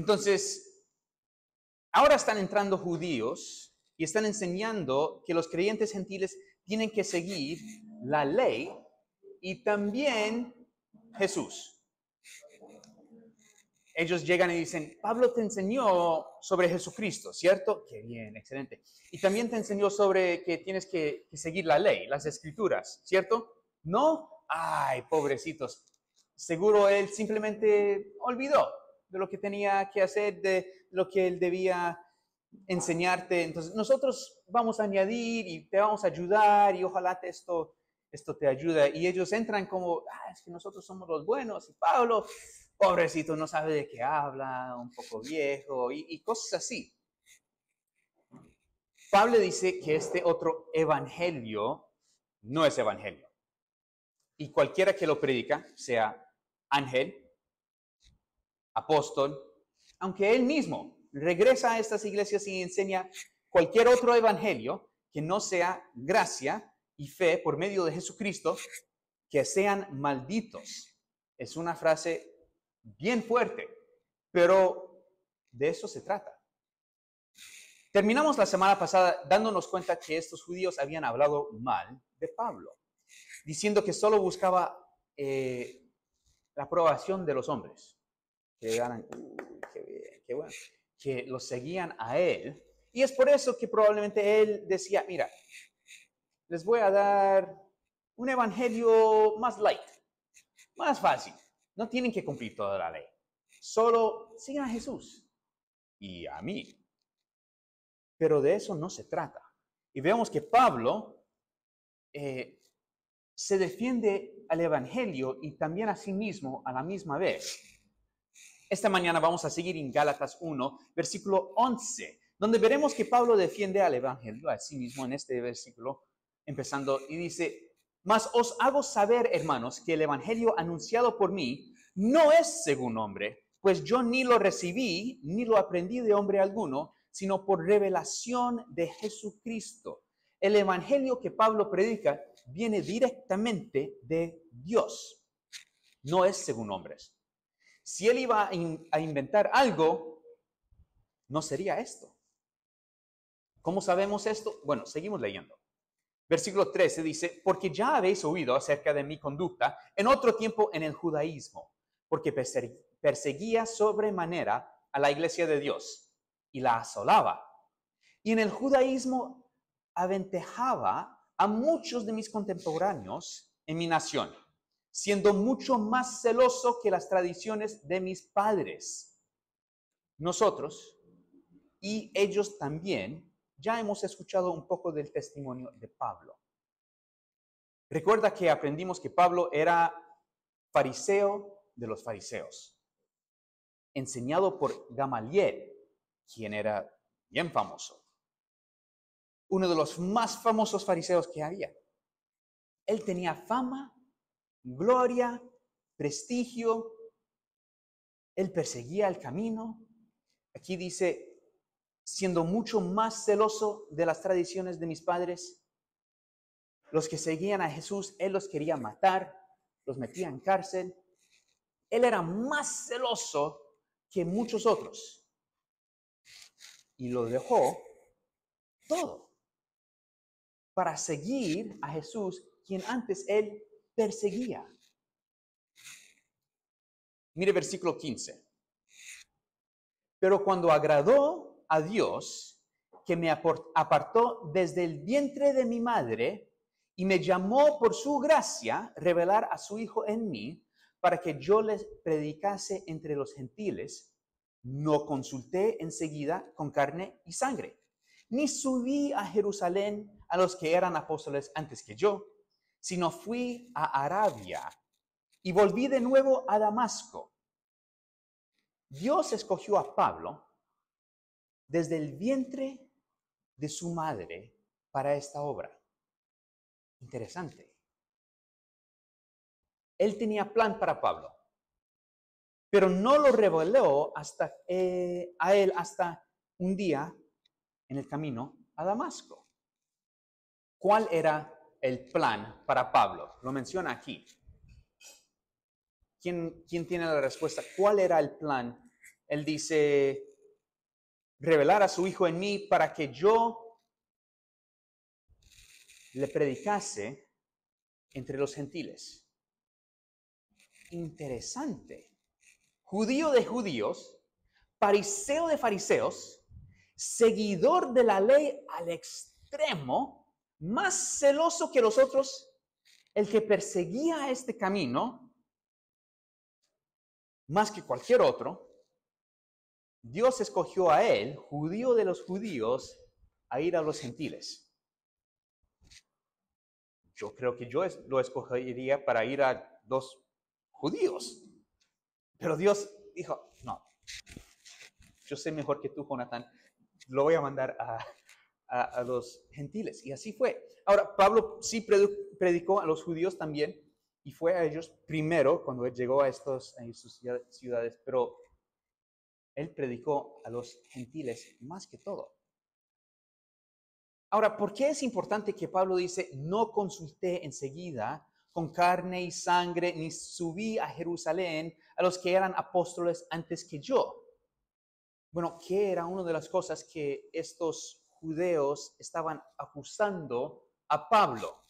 Entonces, ahora están entrando judíos y están enseñando que los creyentes gentiles tienen que seguir la ley y también Jesús. Ellos llegan y dicen, Pablo te enseñó sobre Jesucristo, ¿cierto? Qué bien, excelente. Y también te enseñó sobre que tienes que seguir la ley, las escrituras, ¿cierto? ¿No? Ay, pobrecitos. Seguro él simplemente olvidó de lo que tenía que hacer, de lo que él debía enseñarte. Entonces, nosotros vamos a añadir y te vamos a ayudar y ojalá esto te ayude. Y ellos entran como, es que nosotros somos los buenos. Y Pablo, pobrecito, no sabe de qué habla, un poco viejo y cosas así. Pablo dice que este otro evangelio no es evangelio. Y cualquiera que lo predica, sea ángel, apóstol, aunque él mismo regresa a estas iglesias y enseña cualquier otro evangelio que no sea gracia y fe por medio de Jesucristo, que sean malditos. Es una frase bien fuerte, pero de eso se trata. Terminamos la semana pasada dándonos cuenta que estos judíos habían hablado mal de Pablo, diciendo que solo buscaba la aprobación de los hombres, que ganan, qué bien, qué bueno, que los seguían a él. Y es por eso que probablemente él decía, mira, les voy a dar un evangelio más light, más fácil. No tienen que cumplir toda la ley. Solo sigan a Jesús y a mí. Pero de eso no se trata. Y vemos que Pablo se defiende al evangelio y también a sí mismo a la misma vez. Esta mañana vamos a seguir en Gálatas 1, versículo 11, donde veremos que Pablo defiende al evangelio a sí mismo en este versículo, empezando y dice, mas os hago saber, hermanos, que el evangelio anunciado por mí no es según hombre, pues yo ni lo recibí, ni lo aprendí de hombre alguno, sino por revelación de Jesucristo. El evangelio que Pablo predica viene directamente de Dios, no es según hombres. Si él iba a inventar algo, no sería esto. ¿Cómo sabemos esto? Bueno, seguimos leyendo. Versículo 13 dice, porque ya habéis oído acerca de mi conducta en otro tiempo en el judaísmo, porque perseguía sobremanera a la iglesia de Dios y la asolaba. Y en el judaísmo aventajaba a muchos de mis contemporáneos en mi nación, siendo mucho más celoso que las tradiciones de mis padres. Nosotros y ellos también ya hemos escuchado un poco del testimonio de Pablo. Recuerda que aprendimos que Pablo era fariseo de los fariseos, enseñado por Gamaliel, quien era bien famoso, uno de los más famosos fariseos que había. Él tenía fama, gloria, prestigio. Él perseguía el camino. Aquí dice, siendo mucho más celoso de las tradiciones de mis padres, los que seguían a Jesús, él los quería matar, los metía en cárcel. Él era más celoso que muchos otros. Y lo dejó todo para seguir a Jesús, quien antes él perseguía. Mire versículo 15. Pero cuando agradó a Dios, que me apartó desde el vientre de mi madre y me llamó por su gracia revelar a su Hijo en mí, para que yo les predicase entre los gentiles, no consulté enseguida con carne y sangre, ni subí a Jerusalén a los que eran apóstoles antes que yo, sino fui a Arabia y volví de nuevo a Damasco. Dios escogió a Pablo desde el vientre de su madre para esta obra. Interesante. Él tenía plan para Pablo, pero no lo reveló a él hasta un día en el camino a Damasco. ¿Cuál era el plan para Pablo? Lo menciona aquí. ¿Quién tiene la respuesta? ¿Cuál era el plan Él dice, revelar a su Hijo en mí para que yo le predicase entre los gentiles. Interesante. Judío de judíos, fariseo de fariseos, seguidor de la ley al extremo, más celoso que los otros, el que perseguía este camino, más que cualquier otro. Dios escogió a él, judío de los judíos, a ir a los gentiles. Yo creo que yo lo escogería para ir a los judíos. Pero Dios dijo, no, yo sé mejor que tú, Jonathan, lo voy a mandar a los gentiles. Y así fue. Ahora, Pablo sí predicó a los judíos también, y fue a ellos primero cuando él llegó a sus ciudades, pero él predicó a los gentiles más que todo. Ahora, ¿por qué es importante que Pablo dice, no consulté enseguida con carne y sangre, ni subí a Jerusalén a los que eran apóstoles antes que yo? Bueno, ¿qué era una de las cosas que estos judíos estaban acusando a Pablo?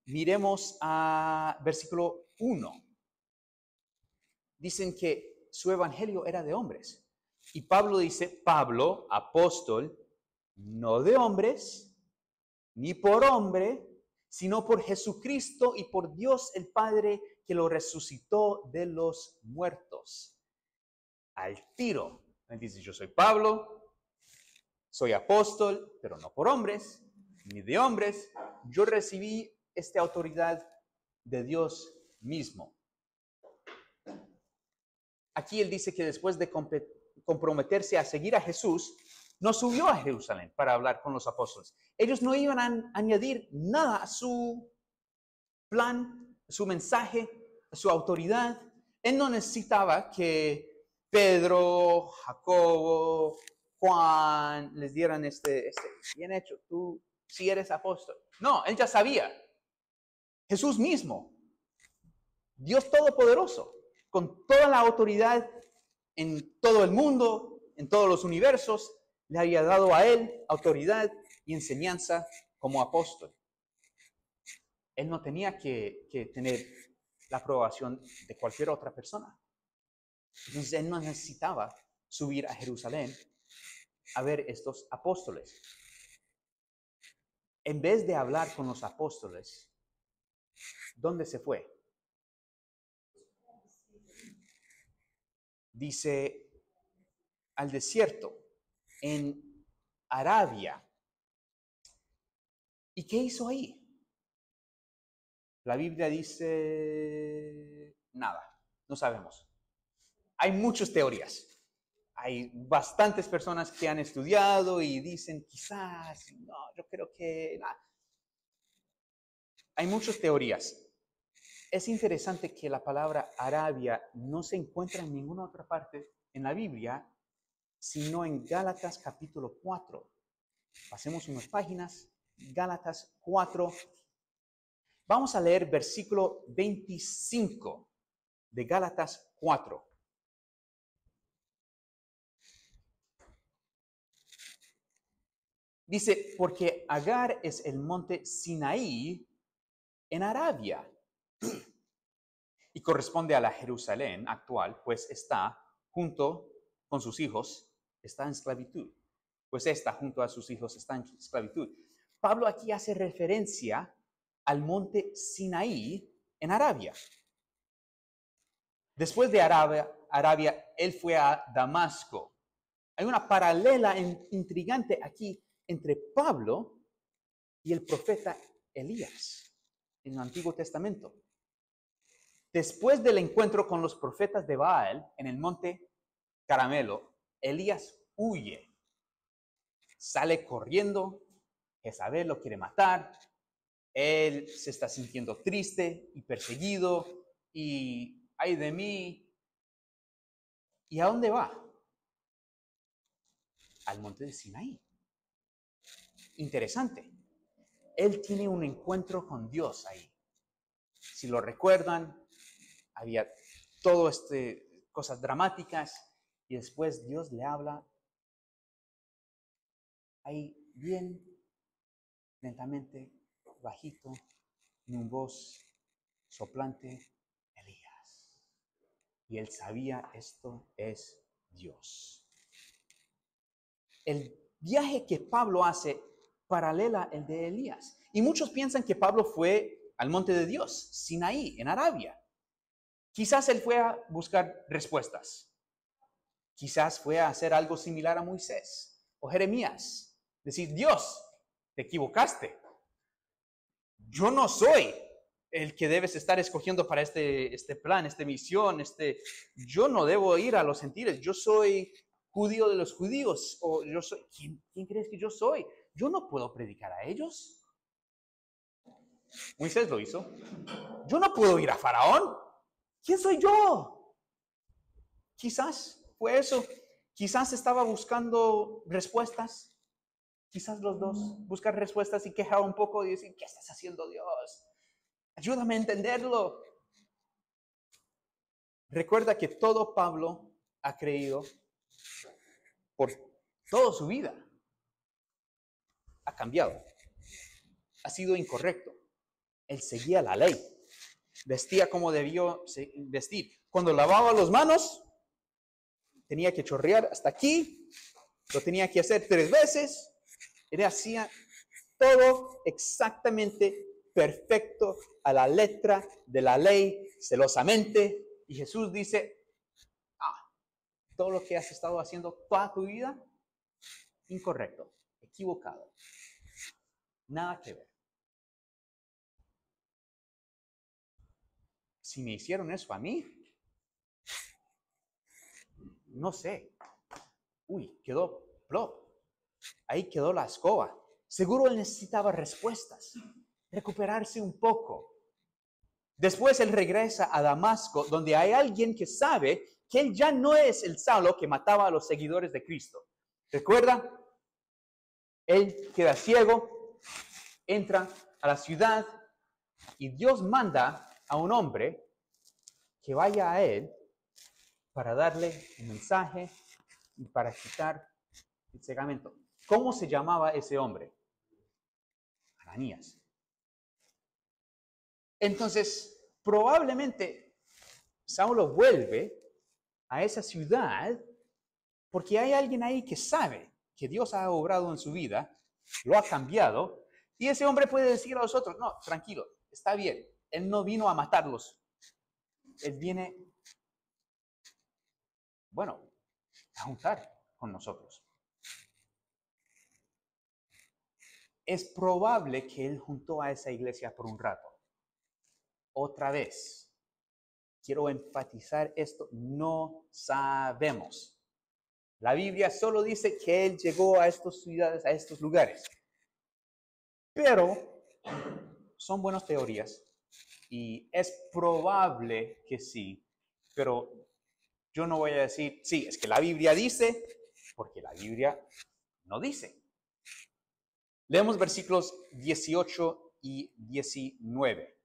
Miremos a versículo 1. Dicen que su evangelio era de hombres. Y Pablo dice, Pablo, apóstol, no de hombres, ni por hombre, sino por Jesucristo y por Dios el Padre que lo resucitó de los muertos. Al tiro. Él dice, yo soy Pablo, soy apóstol, pero no por hombres, ni de hombres. Yo recibí esta autoridad de Dios mismo. Aquí él dice que después de comprometerse a seguir a Jesús, no subió a Jerusalén para hablar con los apóstoles. Ellos no iban a añadir nada a su plan, a su mensaje, a su autoridad. Él no necesitaba que Pedro, Jacobo, Juan les dieran bien hecho, tú sí eres apóstol. No, él ya sabía. Jesús mismo, Dios Todopoderoso, con toda la autoridad en todo el mundo, en todos los universos, le había dado a él autoridad y enseñanza como apóstol. Él no tenía que tener la aprobación de cualquier otra persona. Entonces él no necesitaba subir a Jerusalén a ver estos apóstoles. En vez de hablar con los apóstoles, ¿dónde se fue? Dice, al desierto, en Arabia. ¿Y qué hizo ahí? La Biblia dice nada, no sabemos. Hay muchas teorías. Hay bastantes personas que han estudiado y dicen quizás, no, yo creo que nada. Hay muchas teorías. Es interesante que la palabra Arabia no se encuentra en ninguna otra parte en la Biblia, sino en Gálatas capítulo 4. Pasemos unas páginas, Gálatas 4. Vamos a leer versículo 25 de Gálatas 4. Dice, porque Agar es el monte Sinaí en Arabia y corresponde a la Jerusalén actual, pues está junto con sus hijos, está en esclavitud. Pues está junto a sus hijos, está en esclavitud. Pablo aquí hace referencia al monte Sinaí en Arabia. Después de Arabia, él fue a Damasco. Hay una paralela intrigante aquí entre Pablo y el profeta Elías en el Antiguo Testamento. Después del encuentro con los profetas de Baal en el monte Carmelo, Elías huye, sale corriendo, Jezabel lo quiere matar, él se está sintiendo triste y perseguido y ay de mí. ¿Y a dónde va? Al monte de Sinaí. Interesante. Él tiene un encuentro con Dios ahí. Si lo recuerdan, había todo cosas dramáticas, y después Dios le habla ahí bien lentamente, bajito, en un voz soplante, Elías. Y él sabía, esto es Dios. El viaje que Pablo hace paralela el de Elías. Y muchos piensan que Pablo fue al monte de Dios, Sinaí, en Arabia. Quizás él fue a buscar respuestas. Quizás fue a hacer algo similar a Moisés o Jeremías. Decir, Dios, te equivocaste. Yo no soy el que debes estar escogiendo para este plan, esta misión. Yo no debo ir a los gentiles. Yo soy judío de los judíos. O yo soy, ¿quién crees que yo soy? Yo no puedo predicar a ellos. Moisés lo hizo. Yo no puedo ir a Faraón. ¿Quién soy yo? Quizás fue eso. Quizás estaba buscando respuestas. Quizás los dos buscar respuestas y quejar un poco y decir, ¿qué estás haciendo, Dios? Ayúdame a entenderlo. Recuerda que todo Pablo ha creído por toda su vida. Ha cambiado. Ha sido incorrecto. Él seguía la ley. Vestía como debió vestir. Cuando lavaba las manos, tenía que chorrear hasta aquí. Lo tenía que hacer 3 veces. Él hacía todo exactamente perfecto a la letra de la ley, celosamente. Y Jesús dice, todo lo que has estado haciendo toda tu vida, incorrecto, equivocado. Nada que ver. Si me hicieron eso a mí, no sé. Uy, quedó plop. Ahí quedó la escoba. Seguro él necesitaba respuestas, recuperarse un poco. Después él regresa a Damasco, donde hay alguien que sabe que él ya no es el Saulo que mataba a los seguidores de Cristo. ¿Recuerda? Él queda ciego, entra a la ciudad y Dios manda a un hombre que vaya a él para darle un mensaje y para quitar el cegamiento. ¿Cómo se llamaba ese hombre? Ananías. Entonces, probablemente Saulo vuelve a esa ciudad porque hay alguien ahí que sabe que Dios ha obrado en su vida, lo ha cambiado, y ese hombre puede decir a los otros, no, tranquilo, está bien, él no vino a matarlos, él viene, bueno, a juntar con nosotros. Es probable que él juntó a esa iglesia por un rato. Otra vez, quiero enfatizar esto, no sabemos. La Biblia solo dice que él llegó a estas ciudades, a estos lugares. Pero son buenas teorías y es probable que sí, pero yo no voy a decir, sí, es que la Biblia dice, porque la Biblia no dice. Leemos versículos 18 y 19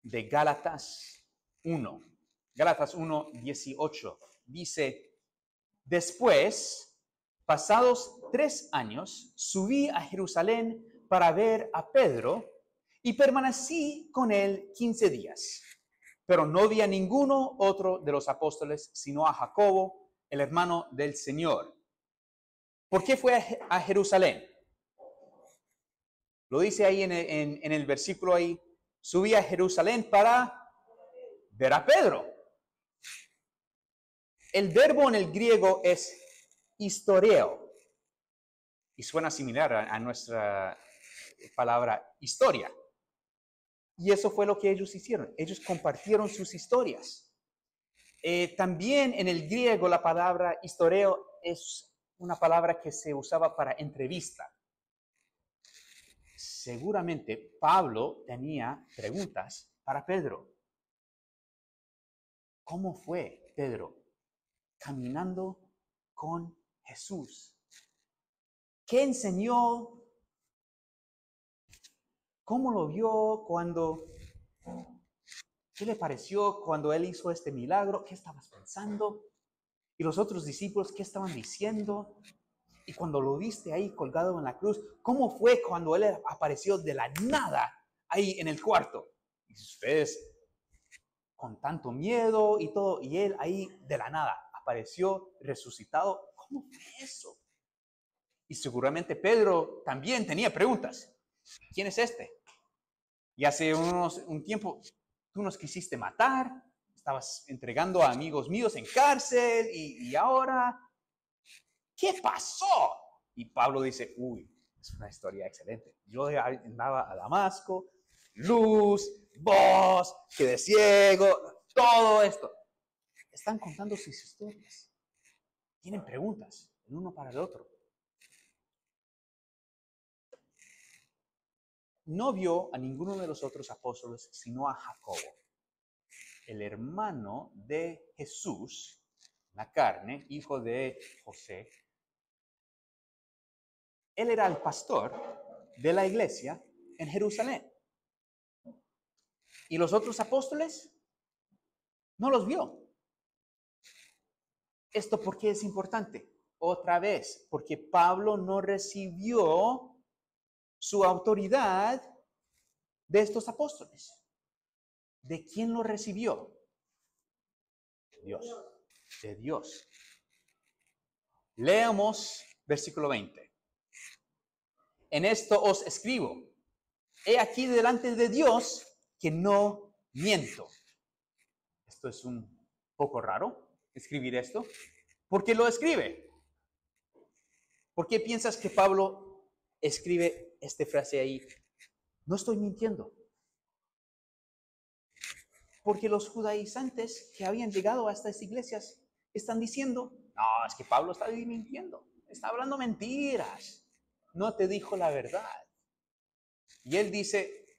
de Gálatas 1. Gálatas 1, 18. Dice, después, pasados 3 años, subí a Jerusalén para ver a Pedro y permanecí con él 15 días. Pero no vi a ninguno otro de los apóstoles, sino a Jacobo, el hermano del Señor. ¿Por qué fue a Jerusalén? Lo dice ahí en el versículo ahí. Subí a Jerusalén para ver a Pedro. El verbo en el griego es historio. Y suena similar a nuestra palabra historia. Y eso fue lo que ellos hicieron. Ellos compartieron sus historias. También en el griego la palabra historio es una palabra que se usaba para entrevista. Seguramente Pablo tenía preguntas para Pedro. ¿Cómo fue Pedro caminando con Jesús? ¿Qué enseñó? ¿Cómo lo vio cuando ¿Qué le pareció cuando él hizo este milagro? ¿Qué estabas pensando? Y los otros discípulos, ¿qué estaban diciendo? Y cuando lo viste ahí colgado en la cruz, ¿cómo fue cuando él apareció de la nada ahí en el cuarto? Y ustedes con tanto miedo y todo, y él ahí de la nada apareció resucitado. ¿Cómo fue eso? Y seguramente Pedro también tenía preguntas. ¿Quién es este? Y hace un tiempo tú nos quisiste matar, estabas entregando a amigos míos en cárcel y ahora, ¿qué pasó? Y Pablo dice, uy, es una historia excelente. Yo andaba a Damasco, luz, voz, quedé ciego, todo esto. Están contando sus historias. Tienen preguntas el uno para el otro. No vio a ninguno de los otros apóstoles sino a Jacobo, el hermano de Jesús, la carne, hijo de José. Él era el pastor de la iglesia en Jerusalén. Y los otros apóstoles no los vio. ¿Esto por qué es importante? Otra vez, porque Pablo no recibió su autoridad de estos apóstoles. ¿De quién lo recibió? Dios. De Dios. Leamos versículo 20. En esto os escribo. He aquí delante de Dios que no miento. Esto es un poco raro, escribir esto. ¿Por qué lo escribe? ¿Por qué piensas que Pablo escribe esta frase ahí? No estoy mintiendo. Porque los judaizantes que habían llegado a estas iglesias están diciendo, no, es que Pablo está mintiendo, está hablando mentiras, no te dijo la verdad. Y él dice,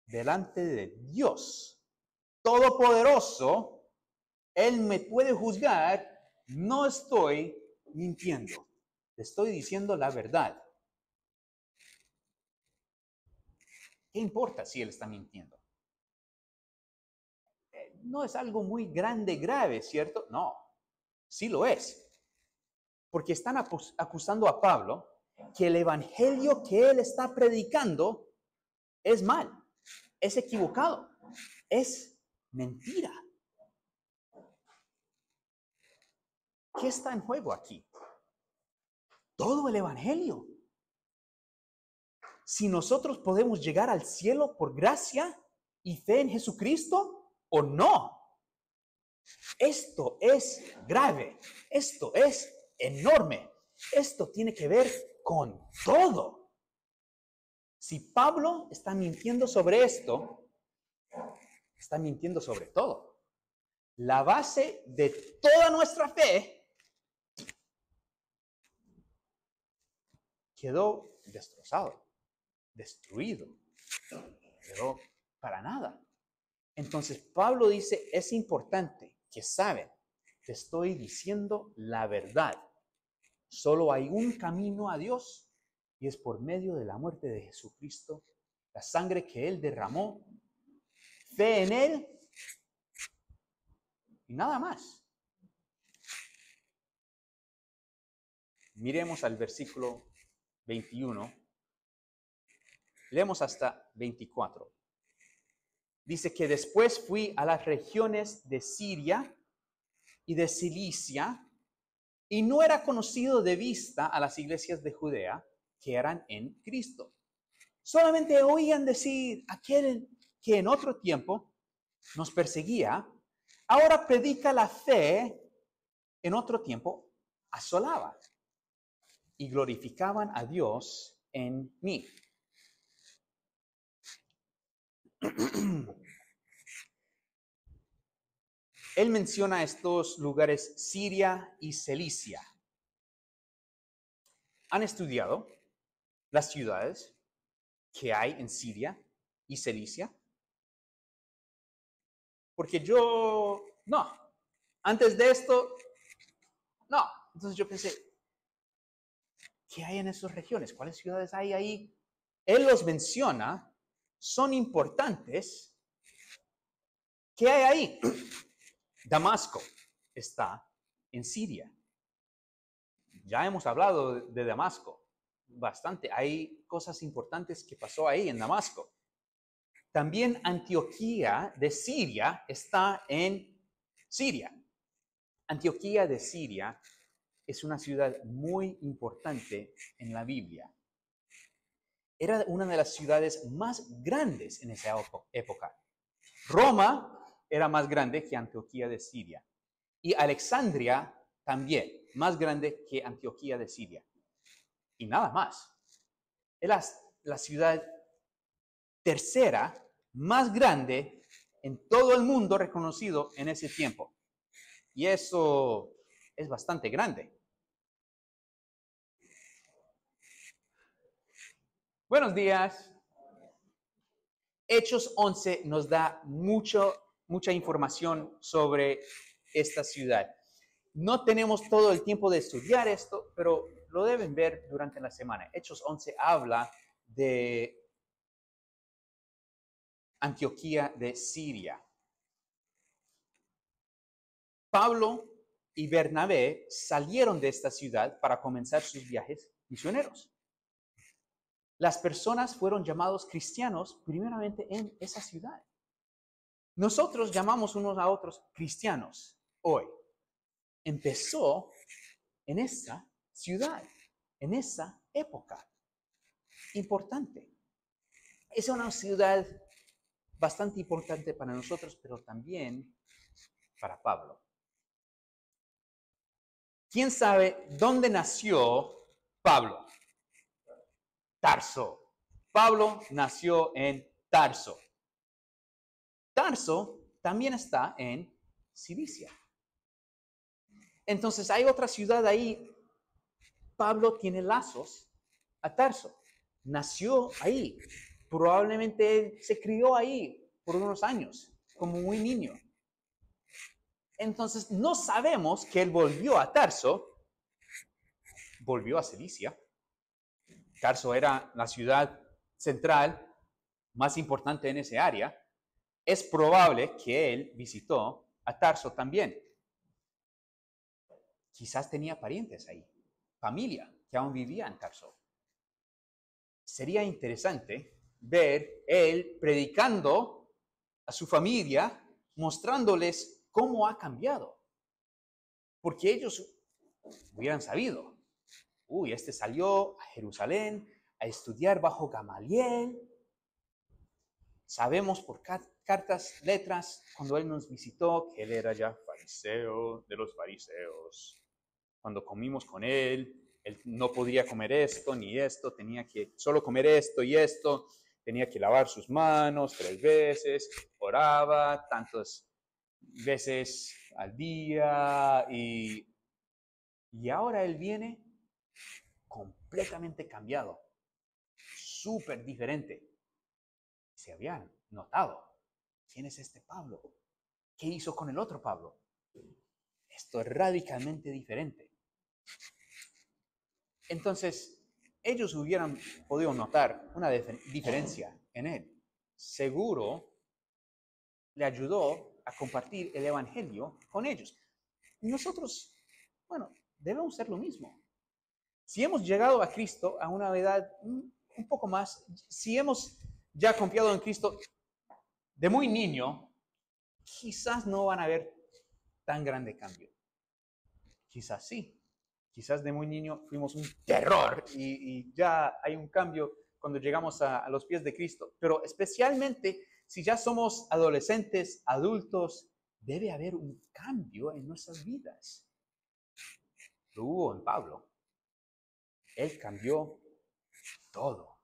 delante de Dios Todopoderoso, Él me puede juzgar, no estoy mintiendo, te estoy diciendo la verdad. ¿Qué importa si Él está mintiendo? No es algo muy grande, grave, ¿cierto? No, sí lo es. Porque están acusando a Pablo que el evangelio que él está predicando es mal, es equivocado, es mentira. ¿Qué está en juego aquí? Todo el evangelio. Si nosotros podemos llegar al cielo por gracia y fe en Jesucristo o no. Esto es grave, esto es enorme, esto tiene que ver con todo. Si Pablo está mintiendo sobre esto, está mintiendo sobre todo. La base de toda nuestra fe quedó destrozado, destruido, quedó para nada. Entonces Pablo dice, es importante que saben, te estoy diciendo la verdad. Solo hay un camino a Dios y es por medio de la muerte de Jesucristo, la sangre que Él derramó, fe en Él y nada más. Miremos al versículo 21. Leemos hasta 24. Dice que después fui a las regiones de Siria y de Cilicia y no era conocido de vista a las iglesias de Judea que eran en Cristo. Solamente oían decir, aquel que en otro tiempo nos perseguía, ahora predica la fe, en otro tiempo asolaba. Y glorificaban a Dios en mí. Él menciona estos lugares Siria y Cilicia. ¿Han estudiado las ciudades que hay en Siria y Cilicia? Porque no. Antes de esto, no. Entonces yo pensé, ¿qué hay en esas regiones? ¿Cuáles ciudades hay ahí? Él los menciona, son importantes, ¿Qué hay ahí? Damasco está en Siria. Ya hemos hablado de Damasco bastante. Hay cosas importantes que pasó ahí en Damasco. También Antioquía de Siria está en Siria. Antioquía de Siria es una ciudad muy importante en la Biblia. Era una de las ciudades más grandes en esa época. Roma era más grande que Antioquía de Siria. Y Alejandría también, más grande que Antioquía de Siria. Y nada más. Era la ciudad tercera más grande en todo el mundo reconocido en ese tiempo. Y eso es bastante grande. Buenos días. Hechos 11 nos da mucha información sobre esta ciudad. No tenemos todo el tiempo de estudiar esto, pero lo deben ver durante la semana. Hechos 11 habla de Antioquía de Siria. Pablo y Bernabé salieron de esta ciudad para comenzar sus viajes misioneros. Las personas fueron llamados cristianos primeramente en esa ciudad. Nosotros llamamos unos a otros cristianos hoy. Empezó en esa ciudad, en esa época. Importante. Es una ciudad bastante importante para nosotros, pero también para Pablo. ¿Quién sabe dónde nació Pablo? Tarso. Pablo nació en Tarso. Tarso también está en Cilicia. Entonces hay otra ciudad ahí. Pablo tiene lazos a Tarso. Nació ahí. Probablemente él se crió ahí por unos años, como muy niño. Entonces no sabemos que él volvió a Tarso, volvió a Cilicia. Tarso era la ciudad central más importante en ese área. Es probable que él visitó a Tarso también. Quizás tenía parientes ahí, familia que aún vivía en Tarso. Sería interesante ver él predicando a su familia, mostrándoles cómo ha cambiado. Porque ellos hubieran sabido, este salió a Jerusalén a estudiar bajo Gamaliel. Sabemos por cartas, letras, cuando él nos visitó, que él era ya fariseo de los fariseos. Cuando comimos con él no podía comer esto ni esto, tenía que solo comer esto y esto, tenía que lavar sus manos 3 veces, oraba tantas veces al día y ahora él viene completamente cambiado, súper diferente. Se habían notado, ¿quién es este Pablo? ¿Qué hizo con el otro Pablo? Esto es radicalmente diferente. Entonces, ellos hubieran podido notar una diferencia en él. Seguro le ayudó a compartir el evangelio con ellos. Nosotros, debemos ser lo mismo. Si hemos llegado a Cristo a una edad un poco más, si hemos ya confiado en Cristo de muy niño, quizás no van a ver tan grande cambio. Quizás sí. Quizás de muy niño fuimos un terror y ya hay un cambio cuando llegamos a los pies de Cristo. Pero especialmente si ya somos adolescentes, adultos, debe haber un cambio en nuestras vidas. Lo hubo en Pablo. Él cambió todo.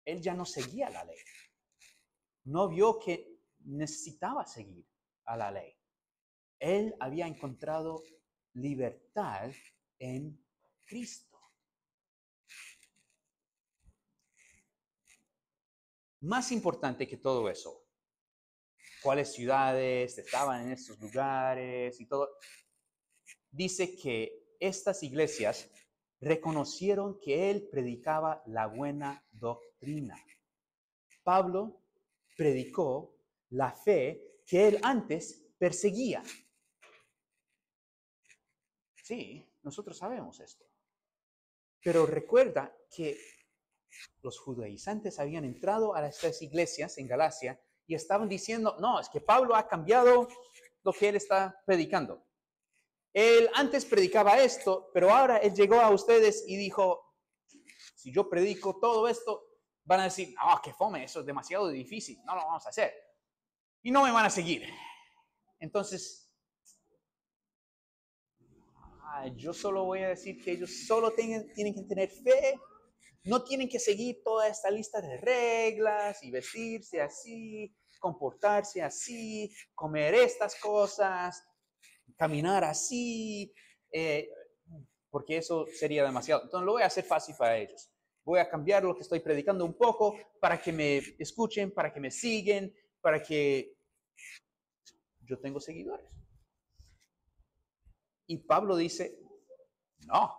Él ya no seguía la ley. No vio que necesitaba seguir a la ley. Él había encontrado libertad en Cristo. Más importante que todo eso, cuáles ciudades estaban en estos lugares y todo, dice que estas iglesias reconocieron que él predicaba la buena doctrina. Pablo predicó la fe que él antes perseguía. Sí, nosotros sabemos esto. Pero recuerda que los judaizantes habían entrado a estas iglesias en Galacia y estaban diciendo, no, es que Pablo ha cambiado lo que él está predicando. Él antes predicaba esto, pero ahora él llegó a ustedes y dijo, si yo predico todo esto, van a decir, ah, qué fome, eso es demasiado difícil, no lo vamos a hacer. Y no me van a seguir. Entonces, yo solo voy a decir que ellos solo tienen que tener fe, no tienen que seguir toda esta lista de reglas y vestirse así, comportarse así, comer estas cosas, caminar así, porque eso sería demasiado. Entonces lo voy a hacer fácil para ellos. Voy a cambiar lo que estoy predicando un poco para que me escuchen, para que me siguen, para que yo tengo seguidores. Y Pablo dice, no,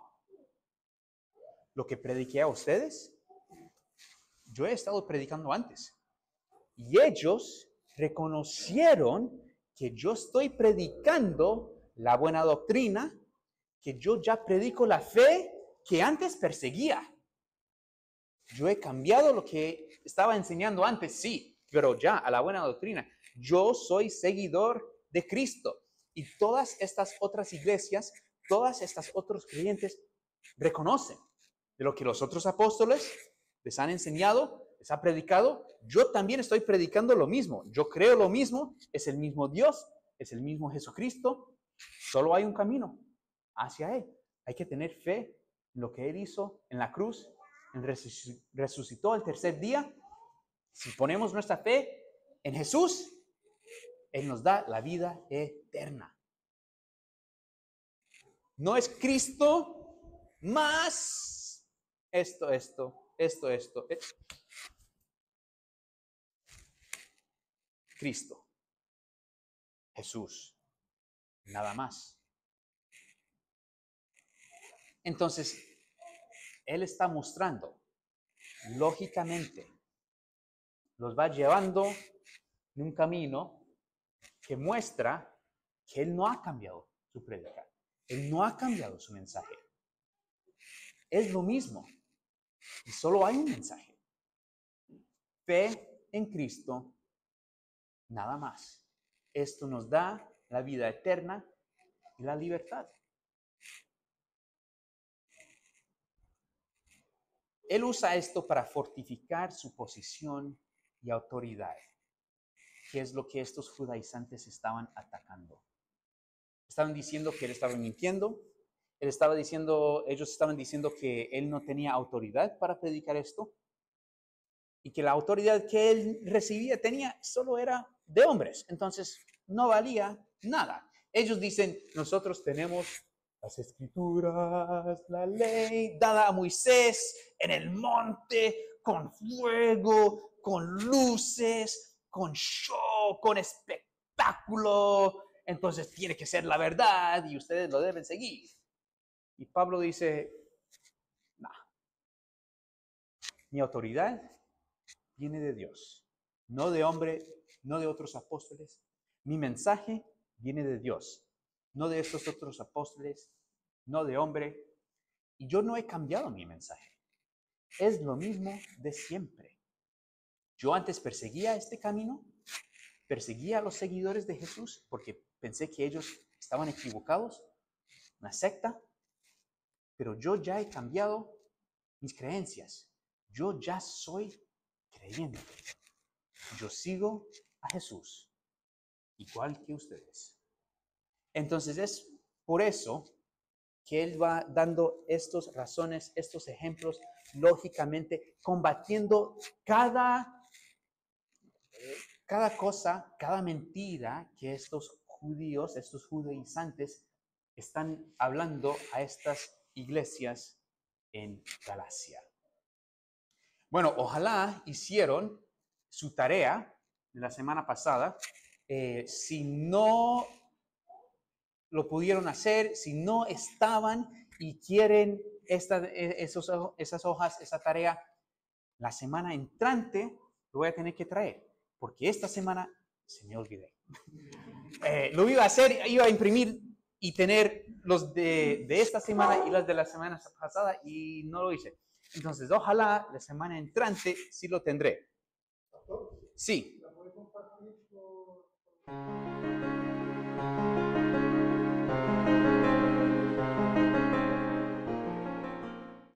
lo que prediqué a ustedes, yo he estado predicando antes. Y ellos reconocieron que yo estoy predicando la buena doctrina, que yo ya predico la fe que antes perseguía. Yo he cambiado lo que estaba enseñando antes, sí, pero ya a la buena doctrina. Yo soy seguidor de Cristo. Y todas estas otras iglesias, todas estas otros creyentes reconocen de lo que los otros apóstoles les han enseñado, les ha predicado. Yo también estoy predicando lo mismo. Yo creo lo mismo. Es el mismo Dios, es el mismo Jesucristo. Solo hay un camino hacia Él. Hay que tener fe en lo que Él hizo en la cruz. Él resucitó el tercer día. Si ponemos nuestra fe en Jesús, Él nos da la vida eterna. No es Cristo más esto. Cristo, Jesús, nada más. Entonces, Él está mostrando, lógicamente, los va llevando en un camino que muestra que Él no ha cambiado su predicación. Él no ha cambiado su mensaje. Es lo mismo. Y solo hay un mensaje. Fe en Cristo, nada más. Esto nos da la vida eterna y la libertad. Él usa esto para fortificar su posición y autoridad, que es lo que estos judaizantes estaban atacando. Estaban diciendo que él estaba mintiendo. Ellos estaban diciendo que él no tenía autoridad para predicar esto y que la autoridad que él recibía solo era de hombres. Entonces, no valía nada. Ellos dicen, nosotros tenemos las escrituras, la ley dada a Moisés en el monte, con fuego, con luces, con show, con espectáculo. Entonces tiene que ser la verdad y ustedes lo deben seguir. Y Pablo dice, no, mi autoridad viene de Dios, no de hombre, no de otros apóstoles. Mi mensaje viene de Dios, no de estos otros apóstoles, no de hombre. Y yo no he cambiado mi mensaje. Es lo mismo de siempre. Yo antes perseguía este camino, perseguía a los seguidores de Jesús porque pensé que ellos estaban equivocados, una secta, pero yo ya he cambiado mis creencias. Yo ya soy creyente. Yo sigo a Jesús, igual que ustedes. Entonces es por eso que Él va dando estas razones, estos ejemplos, lógicamente, combatiendo cada cosa, cada mentira que estos judíos, estos judaizantes, están hablando a estas iglesias en Galacia. Bueno, ojalá hicieron su tarea de la semana pasada. Si no lo pudieron hacer, si no estaban y quieren esas hojas, esa tarea, la semana entrante lo voy a tener que traer, porque esta semana Se me olvidé. Lo iba a hacer, iba a imprimir y tener los de esta semana y los de la semana pasada y no lo hice. Entonces, ojalá la semana entrante sí lo tendré. Sí.